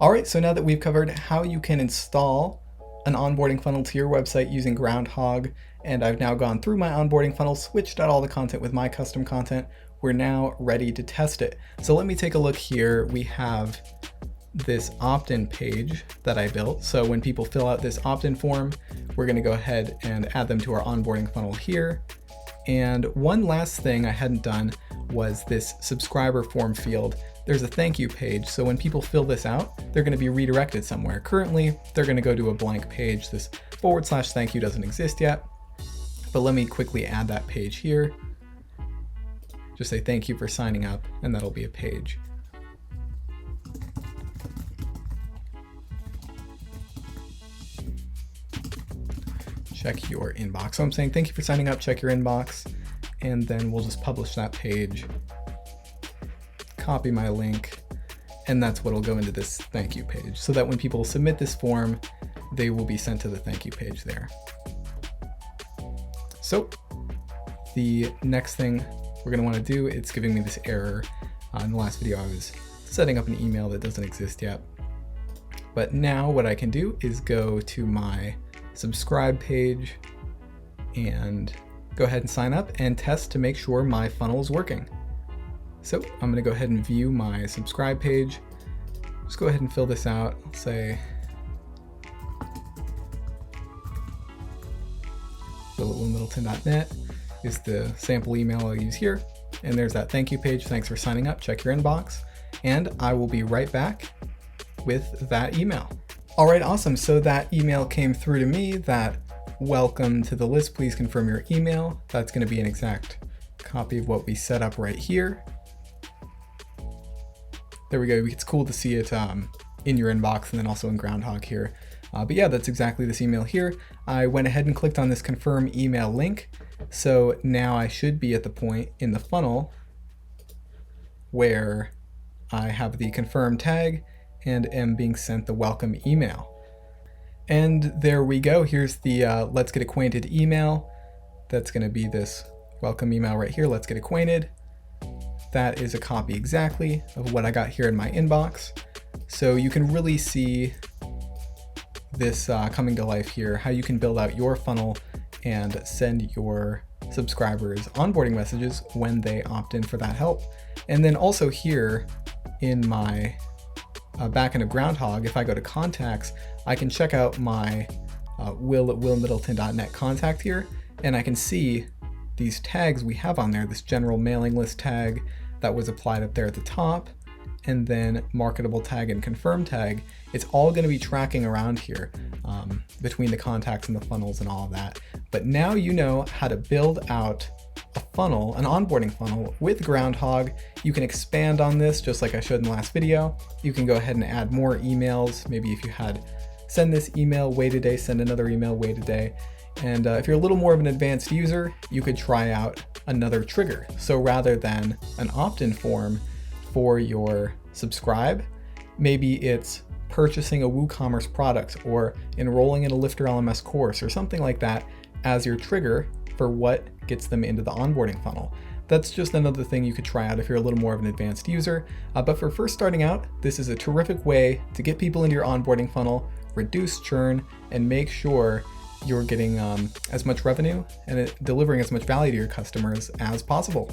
All right, so now that we've covered how you can install an onboarding funnel to your website using Groundhogg, and I've now gone through my onboarding funnel, switched out all the content with my custom content, we're now ready to test it. So let me take a look here. We have this opt-in page that I built. So when people fill out this opt-in form, we're gonna go ahead and add them to our onboarding funnel here. And one last thing I hadn't done was this subscriber form field. There's a thank you page, so when people fill this out, they're going to be redirected somewhere. Currently, they're going to go to a blank page. This /thank you doesn't exist yet, but let me quickly add that page here. Just say thank you for signing up, and that'll be a page. Check your inbox. So I'm saying thank you for signing up, check your inbox, and then we'll just publish that page. Copy my link, and that's what'll go into this thank you page, so that when people submit this form, they will be sent to the thank you page there. So the next thing we're going to want to do, it's giving me this error. In the last video I was setting up an email that doesn't exist yet, but now what I can do is go to my subscribe page and go ahead and sign up and test to make sure my funnel is working. So I'm going to go ahead and view my subscribe page. Just go ahead and fill this out. I'll say bill@willmiddleton.net is the sample email I'll use here. And there's that thank you page. Thanks for signing up. Check your inbox. And I will be right back with that email. All right, awesome. So that email came through to me, that welcome to the list. Please confirm your email. That's going to be an exact copy of what we set up right here. There we go. It's cool to see it in your inbox and then also in Groundhogg here. But yeah, that's exactly this email here. I went ahead and clicked on this confirm email link. So now I should be at the point in the funnel where I have the confirm tag and am being sent the welcome email. And there we go. Here's the let's get acquainted email. That's going to be this welcome email right here. Let's get acquainted. That is a copy exactly of what I got here in my inbox. So you can really see this coming to life here, how you can build out your funnel and send your subscribers onboarding messages when they opt in for that help. And then also here in my backend of Groundhogg, if I go to contacts, I can check out my will@willmiddleton.net contact here, and I can see these tags we have on there, this general mailing list tag that was applied up there at the top, and then marketable tag and confirm tag. It's all going to be tracking around here between the contacts and the funnels and all of that. But now you know how to build out a funnel, an onboarding funnel with Groundhogg. You can expand on this just like I showed in the last video. You can go ahead and add more emails. Maybe if you had send this email, wait a day, send another email, wait a day. And if you're a little more of an advanced user, you could try out another trigger. So rather than an opt-in form for your subscribe, maybe it's purchasing a WooCommerce product or enrolling in a Lifter LMS course or something like that as your trigger for what gets them into the onboarding funnel. That's just another thing you could try out if you're a little more of an advanced user. But for first starting out, this is a terrific way to get people into your onboarding funnel, reduce churn, and make sure you're getting as much revenue and delivering as much value to your customers as possible.